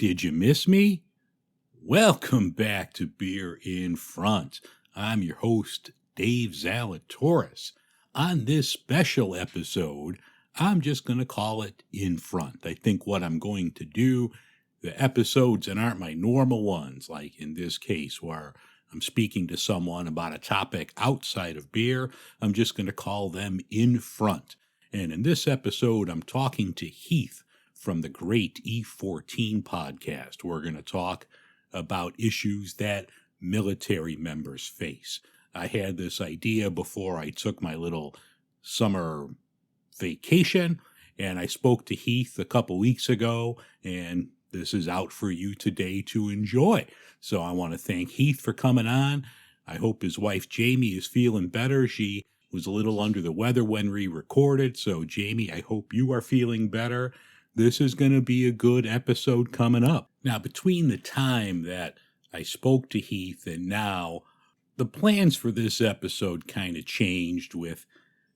Did you miss me? Welcome back to Beer in Front. I'm your host, Dave Zalatoris. On this special episode, I'm just going to call it In Front. I think what I'm going to do, the episodes that aren't my normal ones, like in this case where I'm speaking to someone about a topic outside of beer, I'm just going to call them In Front. And in this episode, I'm talking to Heath from the great E14 Podcast. We're going to talk about issues that military members face. I had this idea before I took my little summer vacation, and I spoke to Heath a couple weeks ago, and this is out for you today to enjoy. So I want to thank Heath for coming on. I hope his wife Jamie is feeling better. She was a little under the weather when we recorded, so Jamie, I hope you are feeling better. This is going to be a good episode coming up. Now, between the time that I spoke to Heath and now, the plans for this episode kind of changed with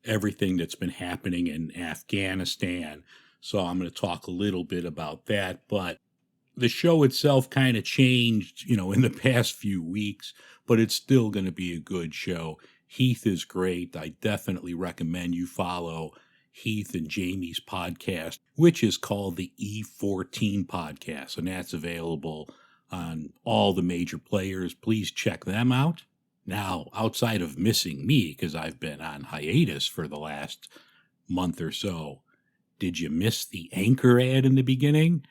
everything that's been happening in Afghanistan. So I'm going to talk a little bit about that. But the show itself kind of changed, in the past few weeks, but it's still going to be a good show. Heath is great. I definitely recommend you follow Heath and Jamie's podcast, which is called the E14 Podcast, and that's available on all the major players. Please check them out. Now, outside of missing me, because I've been on hiatus for the last month or so, did you miss the Anchor ad in the beginning?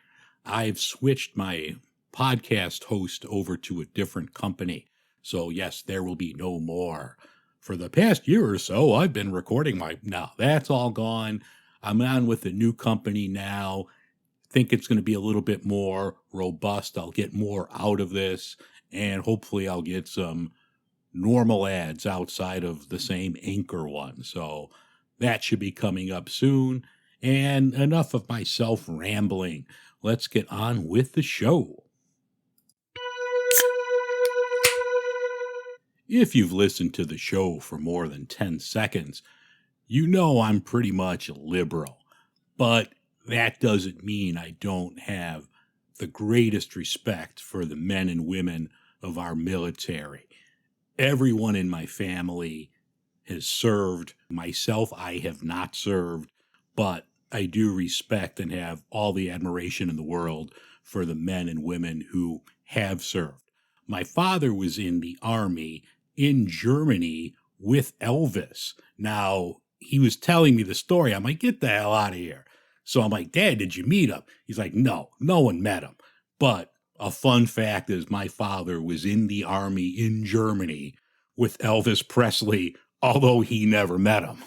I've switched my podcast host over to a different company. So yes, there will be no more. For the past year or so, I've been recording now that's all gone. I'm on with a new company now. Think it's going to be a little bit more robust. I'll get more out of this, and hopefully I'll get some normal ads outside of the same Anchor one. So that should be coming up soon. And enough of myself rambling. Let's get on with the show. If you've listened to the show for more than 10 seconds, you know I'm pretty much liberal. But that doesn't mean I don't have the greatest respect for the men and women of our military. Everyone in my family has served. Myself, I have not served, but I do respect and have all the admiration in the world for the men and women who have served. My father was in the Army in Germany with Elvis. Now, he was telling me the story. I'm like, get the hell out of here. So I'm like, Dad, did you meet him? He's like, no one met him. But a fun fact is my father was in the Army in Germany with Elvis Presley, although he never met him.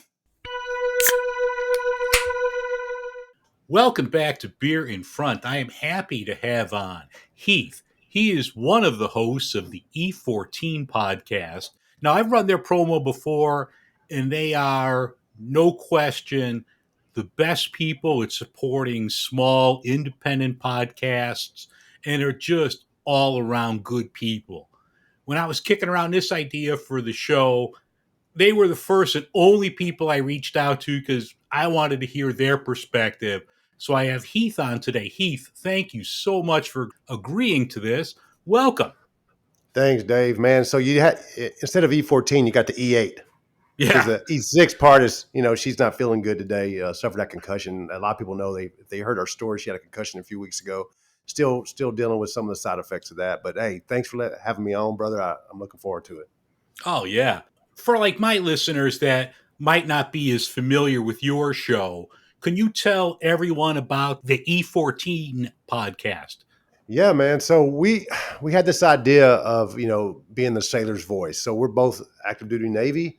Welcome back to Beer in Front. I am happy to have on Heath. He is one of the hosts of the E14 Podcast. Now, I've run their promo before, and they are, no question, the best people at supporting small, independent podcasts, and are just all around good people. When I was kicking around this idea for the show, they were the first and only people I reached out to because I wanted to hear their perspective. So I have Heath on today. Heath, thank you so much for agreeing to this. Welcome. Thanks, Dave, man. So you had, instead of E14, you got the E8. Yeah. Because the E6 part is, she's not feeling good today, suffered that concussion. A lot of people know they heard our story. She had a concussion a few weeks ago. Still dealing with some of the side effects of that. But hey, thanks for having me on, brother. I'm looking forward to it. Oh, yeah. For my listeners that might not be as familiar with your show, can you tell everyone about the E14 Podcast? Yeah, man. So we had this idea of, being the sailor's voice. So we're both active duty Navy.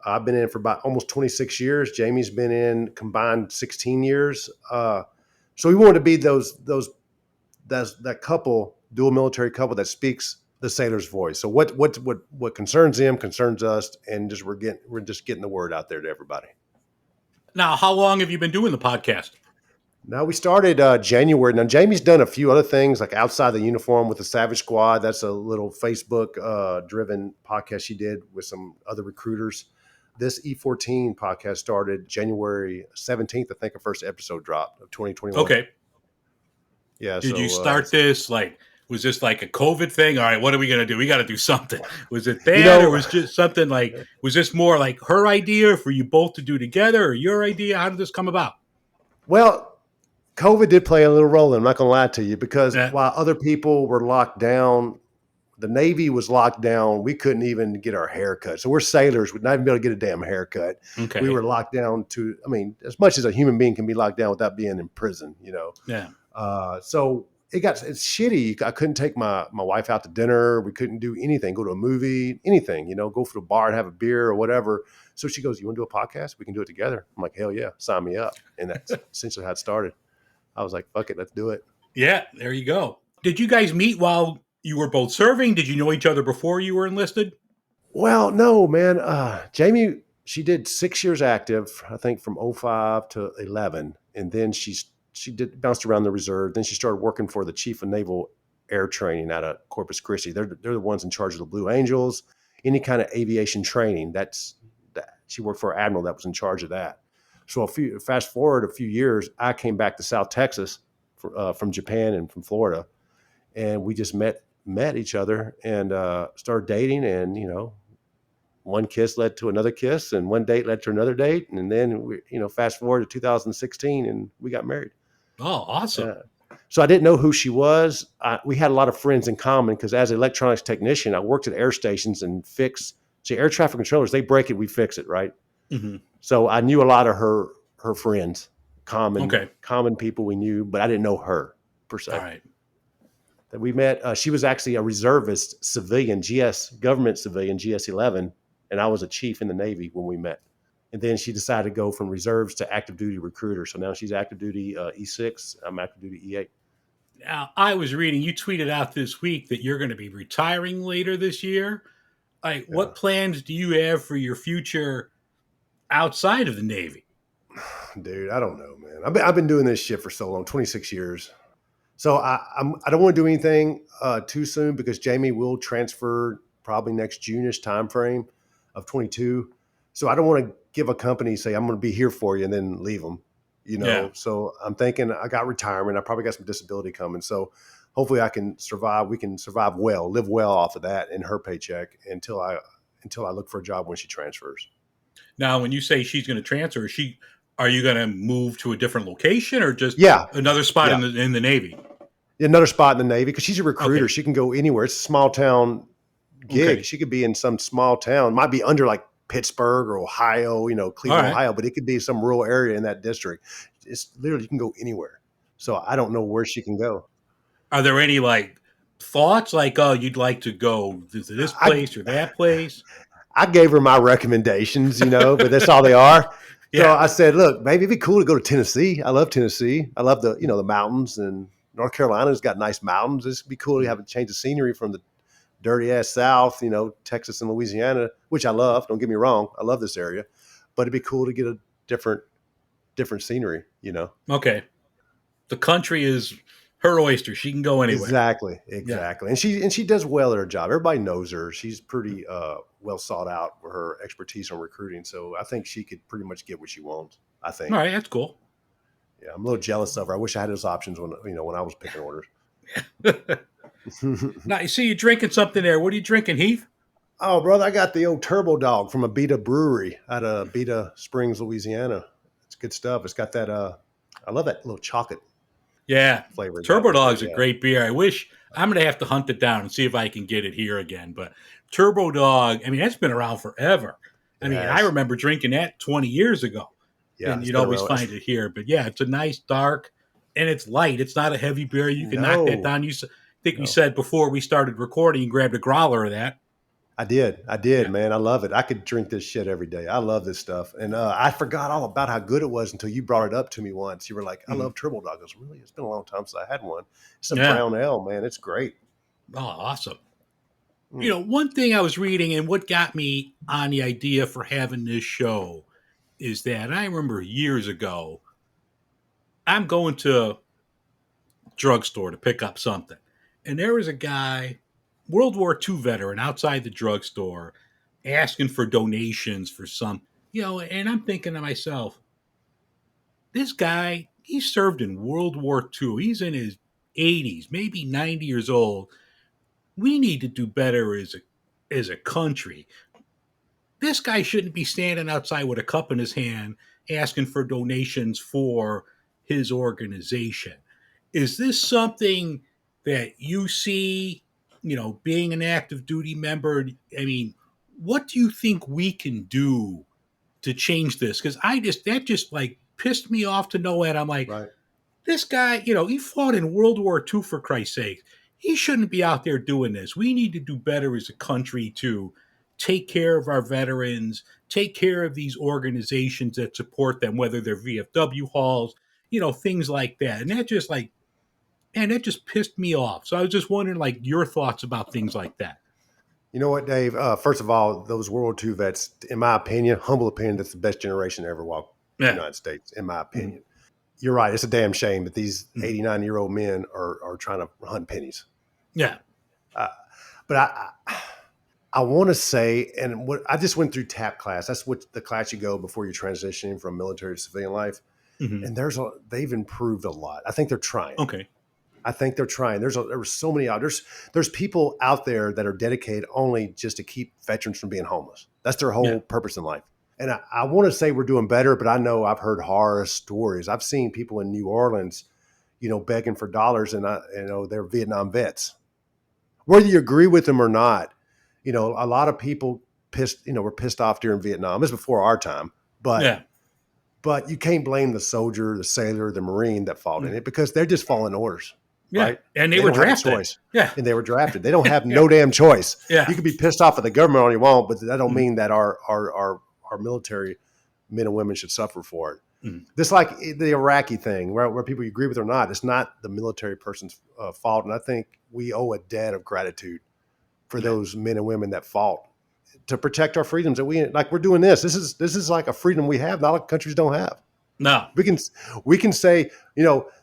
I've been in for about almost 26 years. Jamie's been in combined 16 years. So we wanted to be that couple, dual military couple that speaks the sailor's voice. So what concerns them concerns us, and we're just getting the word out there to everybody. Now, how long have you been doing the podcast? Now, we started January. Now, Jamie's done a few other things like Outside the Uniform with the Savage Squad. That's a little Facebook driven podcast she did with some other recruiters. This E14 podcast started January 17th. I think the first episode dropped of 2021. Okay. Yeah. Did you So, start this like? Was this like a COVID thing? All right, what are we gonna do? We got to do something. Was it you that, or know, was just something like? Was this more like her idea for you both to do together, or your idea? How did this come about? well, COVID did play a little role. I'm not going to lie to you because Yeah. while other people were locked down, the Navy was locked down. We couldn't even get our hair cut. So we're sailors. We'd not even be able to get a damn haircut. We Okay. were locked down to, I mean, as much as a human being can be locked down without being in prison, Yeah. So it's shitty. I couldn't take my wife out to dinner. We couldn't do anything, go to a movie, anything, go for the bar and have a beer or whatever. So she goes, "You want to do a podcast? We can do it together." I'm like, "Hell yeah, sign me up." And that's essentially how it started. I was like, "Fuck it, let's do it." Yeah. There you go. Did you guys meet while you were both serving? Did you know each other before you were enlisted? Well, no, man. Jamie, she did 6 years active, I think from '05 to 11. And then she did bounced around the reserve. Then she started working for the Chief of Naval Air Training out of Corpus Christi. They're the ones in charge of the Blue Angels, any kind of aviation training. That she worked for an admiral that was in charge of that. So fast forward a few years, I came back to South Texas from Japan and from Florida, and we just met each other and started dating. And one kiss led to another kiss, and one date led to another date, and then fast forward to 2016, and we got married. Oh, awesome. Uh, so I didn't know who she was. We had a lot of friends in common because as an electronics technician, I worked at air stations and air traffic controllers. They break it, we fix it, right? Hmm. So I knew a lot of her friends, Okay. common people we knew, but I didn't know her per All se. right. That we met. She was actually a reservist civilian, government civilian, GS 11, and I was a chief in the Navy when we met. And then she decided to go from reserves to active duty recruiter. So now she's active duty E6. I'm active duty E8. Now, I was reading, you tweeted out this week that you're going to be retiring later this year. Like, Yeah. what plans do you have for your future outside of the Navy? Dude, I don't know, man. I've been doing this shit for so long, 26 years. So I don't want to do anything too soon because Jamie will transfer probably next June-ish timeframe of 22. So I don't want to give a company, say, I'm going to be here for you and then leave them, Yeah. So I'm thinking I got retirement. I probably got some disability coming. So hopefully I can survive. We can survive well, live well off of that and her paycheck until I look for a job when she transfers. Now, when you say she's going to transfer, are you going to move to a different location or just Yeah. another spot Yeah. in the Navy? Another spot in the Navy because she's a recruiter. Okay. She can go anywhere. It's a small town gig. Okay. She could be in some small town, might be under like Pittsburgh or Ohio, Cleveland, All right. Ohio, but it could be some rural area in that district. It's literally, you can go anywhere. So I don't know where she can go. Are there any like thoughts like, oh, you'd like to go to this I, place or that place? I gave her my recommendations, but that's all they are. So Yeah. I said, look, maybe it'd be cool to go to Tennessee. I love Tennessee. I love the mountains, and North Carolina's got nice mountains. It'd be cool to have a change of scenery from the dirty ass South, Texas and Louisiana, which I love. Don't get me wrong. I love this area, but it'd be cool to get a different scenery. Okay. The country is her oyster. She can go anywhere. Exactly. Yeah. And she does well at her job. Everybody knows her. She's pretty well sought out for her expertise on recruiting. So I think she could pretty much get what she wants. I think. All right. That's cool. Yeah, I'm a little jealous of her. I wish I had those options when I was picking orders. Now, you see you drinking something there. What are you drinking, Heath? Oh, brother, I got the old Turbo Dog from Abita Brewery out of Abita Springs, Louisiana. It's good stuff. It's got that. I love that little chocolate Yeah. flavor. Turbo Dog's a Yeah. great beer. I wish I'm going to have to hunt it down and see if I can get it here again. But Turbo Dog, I mean, that's been around forever. I mean, I remember drinking that 20 years ago. Yeah, And you'd always find it here. But yeah, it's a nice dark and it's light. It's not a heavy beer. You can knock that down. We said before we started recording, you grabbed a growler of that. I did, Yeah. man. I love it. I could drink this shit every day. I love this stuff. And I forgot all about how good it was until you brought it up to me once. You were like, I love Turbo Dog. I was really, it's been a long time since I had one. It's a brown ale, man. It's great. Oh, awesome. One thing I was reading and what got me on the idea for having this show is that I remember years ago, I'm going to a drugstore to pick up something. And there was a guy, World War II veteran, outside the drugstore asking for donations for and I'm thinking to myself, this guy, he served in World War II. He's in his 80s, maybe 90 years old. We need to do better as a country. This guy shouldn't be standing outside with a cup in his hand asking for donations for his organization. Is this something that you see, being an active duty member? I mean, what do you think we can do to change this? Because that just like pissed me off to no end. I'm like, Right. this guy, he fought in World War II, for Christ's sake. He shouldn't be out there doing this. We need to do better as a country to take care of our veterans, take care of these organizations that support them, whether they're VFW halls, things like that. And that just pissed me off. So I was just wondering, like, your thoughts about things like that. You know what, Dave? First of all, those World War II vets, in my opinion, humble opinion, that's the best generation to ever walk the United States, in my opinion. Mm-hmm. You're right. It's a damn shame that these 89-year-old men are trying to hunt pennies. Yeah. But I want to say, and what I just went through TAP class. That's what the class you go before you're transitioning from military to civilian life. Mm-hmm. And they've improved a lot. I think they're trying. Okay. I think they're trying. There were so many out. There's people out there that are dedicated only just to keep veterans from being homeless. That's their whole purpose in life. And I want to say we're doing better, but I know I've heard horror stories. I've seen people in New Orleans, begging for dollars, and they're Vietnam vets. Whether you agree with them or not, a lot of people were pissed off during Vietnam. This is before our time, but you can't blame the soldier, the sailor, the Marine that fought in it, because they're just following orders. Yeah. Right? And they were drafted. Yeah. And they were drafted. They don't have no damn choice. Yeah. You can be pissed off at the government all you want, but that don't mean that our military men and women should suffer for it. Mm. Just like the Iraqi thing, where people you agree with or not, it's not the military person's fault. And I think we owe a debt of gratitude for those men and women that fought to protect our freedoms. That we're doing this. This is like a freedom we have. Not all countries don't have. No, we can say,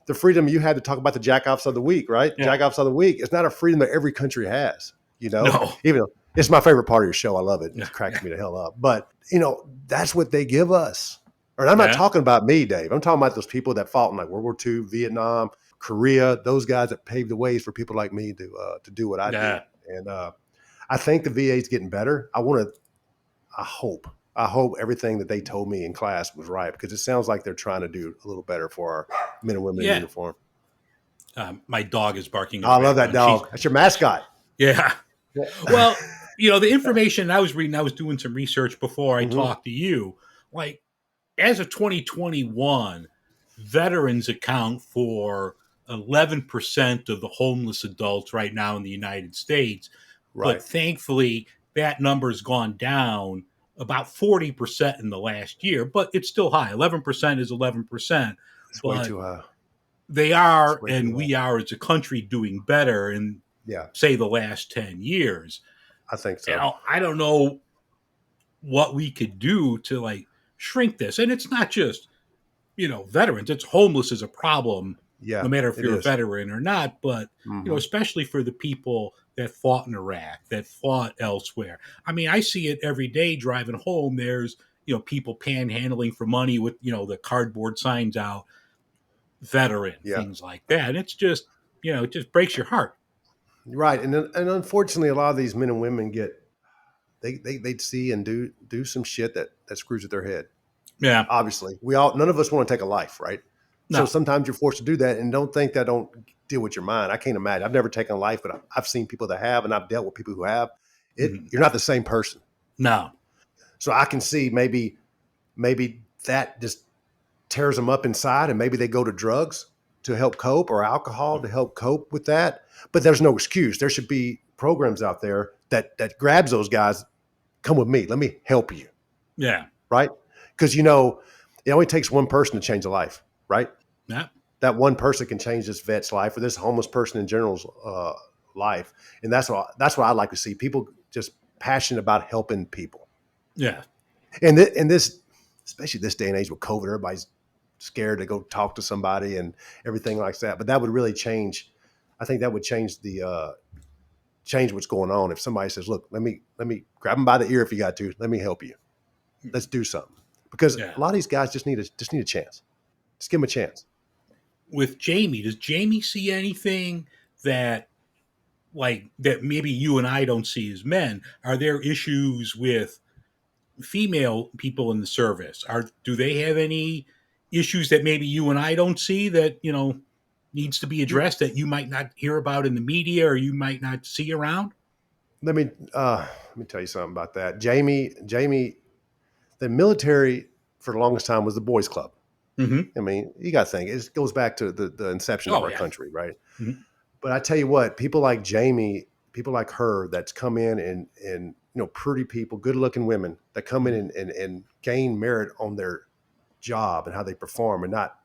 the freedom you had to talk about the jack-offs of the week, right? Yeah. Jack-offs of the week. It's not a freedom that every country has, No. Even though it's my favorite part of your show. I love it. It cracks me the hell up. But, that's what they give us. And I'm not talking about me, Dave. I'm talking about those people that fought in like World War II, Vietnam, Korea, those guys that paved the ways for people like me to do what I did. And I think the VA is getting better. I hope everything that they told me in class was right, because it sounds like they're trying to do a little better for our men and women in uniform. My dog is barking. I love that dog. That's your mascot. Yeah. Well, the information I was reading, I was doing some research before I talked to you. Like, as of 2021, veterans account for 11% of the homeless adults right now in the United States. Right. But thankfully, that number has gone down about 40% in the last year, but it's still high. 11% is 11%. It's way too high. They are, and we are as a country, doing better in, say, the last 10 years. I think so. I don't know what we could do to, like, shrink this. And it's not just, veterans. It's homeless is a problem, no matter if you're a veteran or not, but, especially for the people that fought in Iraq, that fought elsewhere. I mean, I see it every day driving home. There's, people panhandling for money with, the cardboard signs out, veteran, things like that. And it's just, it just breaks your heart. Right. And unfortunately, a lot of these men and women they see and do some shit that screws with their head. Yeah. Obviously, none of us want to take a life, right? No. So sometimes you're forced to do that, and don't think that don't deal with your mind. I can't imagine. I've never taken a life, but I've seen people that have, and I've dealt with people who have. You're not the same person. No. So I can see maybe that just tears them up inside, and maybe they go to drugs to help cope, or alcohol to help cope with that. But there's no excuse. There should be programs out there that grabs those guys. Come with me. Let me help you. Yeah. Right? Because, it only takes one person to change a life, right? Yeah. That one person can change this vet's life, or this homeless person in general's life. And that's what I like to see. People just passionate about helping people. Yeah. And this, especially this day and age with COVID, everybody's scared to go talk to somebody and everything like that. But that would really change. I think that would change change what's going on. If somebody says, look, let me grab them by the ear if you got to, let me help you. Let's do something. Because a lot of these guys just need a chance. Just give them a chance. with Jamie, does Jamie see anything that that maybe you and I don't see as men? Are there issues with female people in the service? Do they have any issues that maybe you and I don't see that, needs to be addressed that you might not hear about in the media or you might not see around? Let me tell you something about that. Jamie, the military for the longest time was the boys' club. Mm-hmm. I mean, you got to think it goes back to the inception of Oh, our yeah. country, right? Mm-hmm. But I tell you what, people like Jamie, people like her, that's come in and pretty people, good looking women that come in and gain merit on their job and how they perform and not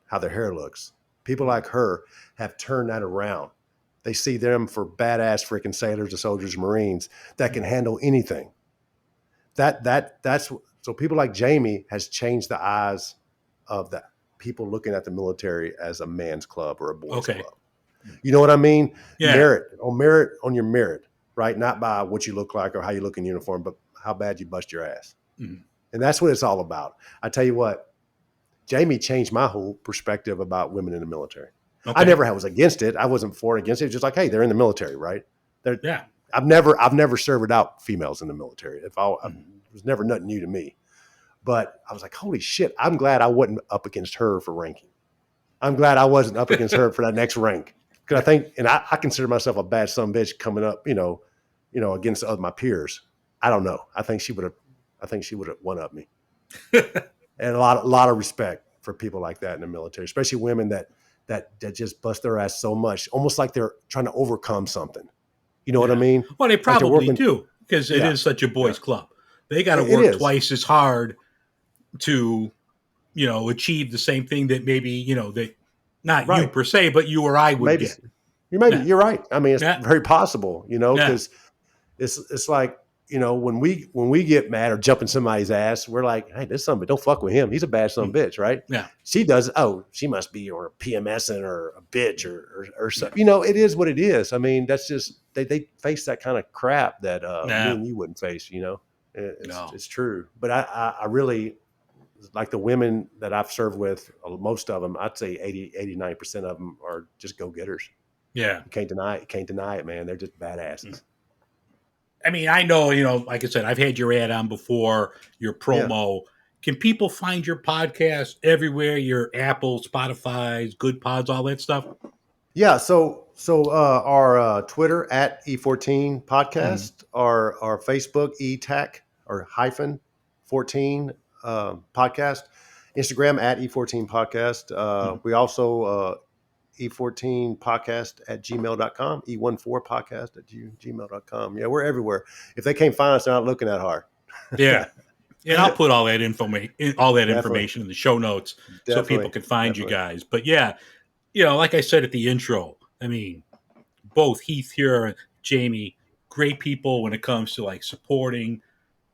how their hair looks. People like her have turned that around. They see them for badass freaking sailors and soldiers and Marines that can handle anything. That's so people like Jamie has changed the eyes of the people looking at the military as a man's club or a boys' Okay. club. You know what I mean? Yeah. Merit on your merit, right? Not by what you look like or how you look in uniform, but how bad you bust your ass. Mm-hmm. And that's what it's all about. I tell you what, Jamie changed my whole perspective about women in the military. Okay. I never was against it. I wasn't for or against it. It was just like, hey, they're in the military, right? Yeah. I've never served out females in the military. It was never nothing new to me. But I was like, holy shit, I'm glad I wasn't up against her for ranking. I'm glad I wasn't up against her for that next rank. Because I think, and I consider myself a bad son of a bitch coming up, against my peers. I don't know. I think she would have one up me. And a lot of respect for people like that in the military, especially women that just bust their ass so much, almost like they're trying to overcome something. You know what I mean? Well, they probably like do because it is such a boys' club. They got to work twice as hard to, achieve the same thing that maybe, that not you per se, but you or I would get. You're right. I mean, it's very possible, because it's like, when we get mad or jump in somebody's ass, we're like, hey, this somebody, don't fuck with him. He's a bad son of a bitch, right? Yeah. She does. Oh, she must be or PMSing or a bitch or something. It is what it is. I mean, that's just they face that kind of crap that me and you wouldn't face. It's true. But I really like the women that I've served with. Most of them, I'd say 89% of them are just go getters. Yeah, you can't deny it. Can't deny it, man. They're just badasses. I mean, I know, like I said, I've had your ad on before, your promo. Yeah. Can people find your podcast everywhere? Your Apple, Spotify's, Good Pods, all that stuff? Yeah. So our Twitter at E14 Podcast, our Facebook ETAC or hyphen 14 podcast, Instagram at E14 Podcast. We also E14 Podcast at gmail.com, E14 Podcast at gmail.com. Yeah, we're everywhere. If they can't find us, they're not looking that hard. Yeah. And I'll put all that information in the show notes so people can find you guys. But yeah, like I said at the intro, I mean, both Heath here and Jamie, great people when it comes to like supporting,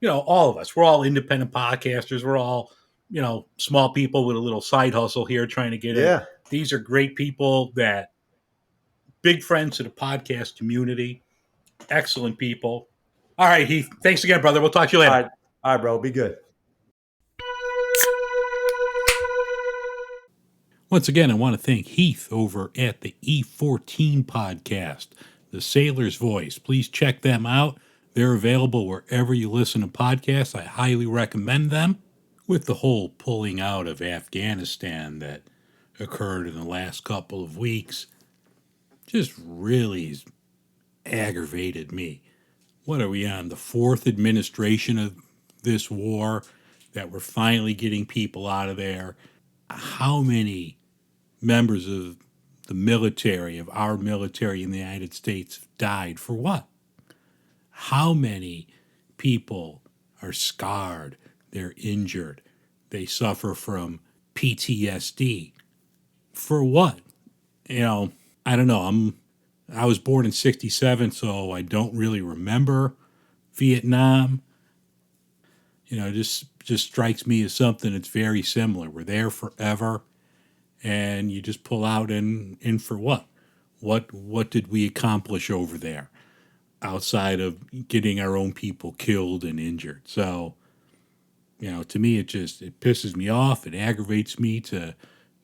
all of us. We're all independent podcasters. We're all, small people with a little side hustle here trying to get in. These are great people that big friends to the podcast community. Excellent people. All right, Heath. Thanks again, brother. We'll talk to you later. All right, bro. Be good. Once again, I want to thank Heath over at the E14 Podcast, The Sailor's Voice. Please check them out. They're available wherever you listen to podcasts. I highly recommend them. With the whole pulling out of Afghanistan that occurred in the last couple of weeks, just really aggravated me. What are we on? The fourth administration of this war that we're finally getting people out of there. How many members of the military, of our military in the United States, died for what? How many people are scarred? They're injured. They suffer from PTSD. For what? I don't know. I was born in 1967, so I don't really remember Vietnam. It just strikes me as something that's very similar. We're there forever, and you just pull out and for what? What did we accomplish over there outside of getting our own people killed and injured? So, to me, it pisses me off. It aggravates me to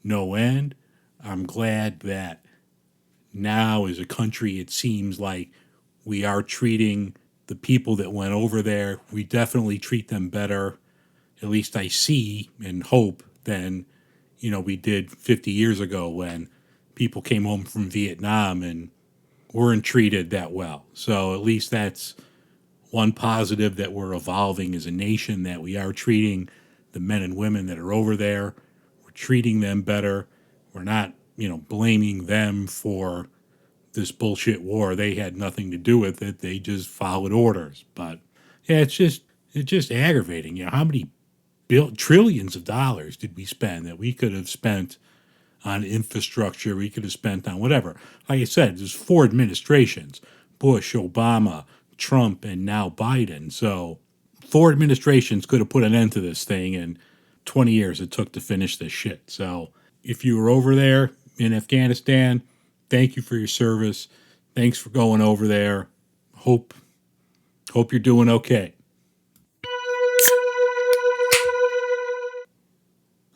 no end. I'm glad that now as a country, it seems like we are treating the people that went over there, we definitely treat them better, at least I see and hope, than, we did 50 years ago when people came home from Vietnam and weren't treated that well. So at least that's one positive, that we're evolving as a nation, that we are treating the men and women that are over there. We're treating them better. We're not, blaming them for this bullshit war. They had nothing to do with it. They just followed orders. But yeah, it's just aggravating. How many trillions of dollars did we spend that we could have spent on infrastructure? We could have spent on whatever. Like I said, there's 4 administrations: Bush, Obama, Trump, and now Biden. So 4 administrations could have put an end to this thing in 20 years it took to finish this shit. So if you were over there in Afghanistan, thank you for your service. Thanks for going over there. Hope you're doing okay.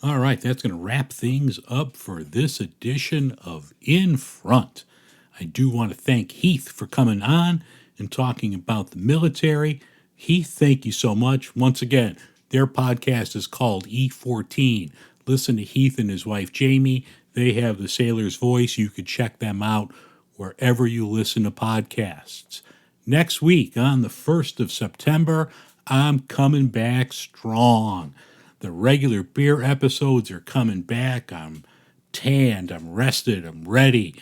All right, that's going to wrap things up for this edition of In Front. I do want to thank Heath for coming on and talking about the military. Heath, thank you so much. Once again, their podcast is called E14. Listen to Heath and his wife Jamie. They have the Sailor's Voice. You could check them out wherever you listen to podcasts. Next week, on the 1st of September, I'm coming back strong. The regular beer episodes are coming back. I'm tanned, I'm rested, I'm ready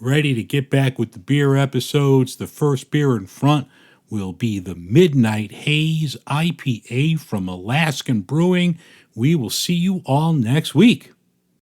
to get back with the beer episodes. The first beer in front will be the Midnight Haze IPA from Alaskan Brewing. We will see you all next week.